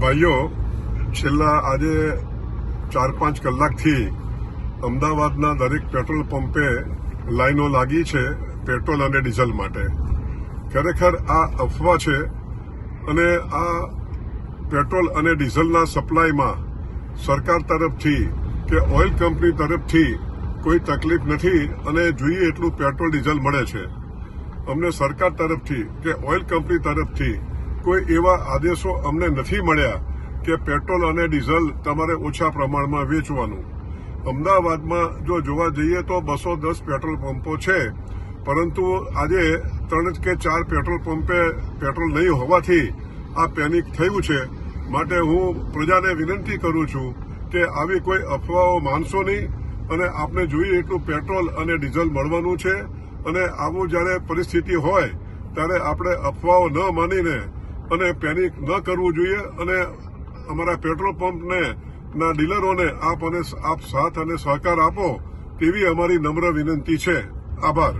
ભાઈઓ, છેલ્લા આજે 4-5 કલાકથી અમદાવાદના દરેક પેટ્રોલ પંપે લાઈનો લાગી છે પેટ્રોલ અને ડીઝલ માટે. ખરેખર આ અફવા છે અને આ પેટ્રોલ અને ડીઝલના સપ્લાયમાં સરકાર તરફથી કે ઓઇલ કંપની તરફથી કોઈ તકલીફ નથી અને જોઈએ એટલું પેટ્રોલ ડીઝલ મળે છે. અમને સરકાર તરફથી કે ઓઇલ કંપની તરફથી કોઈ એવા આદેશો અમને નથી મળ્યા કે પેટ્રોલ અને ડીઝલ તમારે ઓછા પ્રમાણમાં વેચવાનું. અમદાવાદમાં જો જોવા જઈએ તો 210 પેટ્રોલ પંપો છે, પરંતુ આજે 3 કે 4 પેટ્રોલ પંપે પેટ્રોલ નહીં હોવાથી આ પેનિક થયું છે. માટે હું પ્રજાને વિનંતી કરું છું કે આવી કોઈ અફવાઓ માનશો નહીં અને આપને જોઈએ એટલું પેટ્રોલ અને ડીઝલ મળવાનું છે. અને આવું જ્યારે પરિસ્થિતિ હોય ત્યારે આપણે અફવાઓ ન માનીને અને પેનિક ન કરવું જોઈએ. અને અમારા પેટ્રોલ પંપને ના ડીલરોને આપ સાથ અને સહકાર આપો તેવી અમારી નમ્ર વિનંતી છે. આભાર.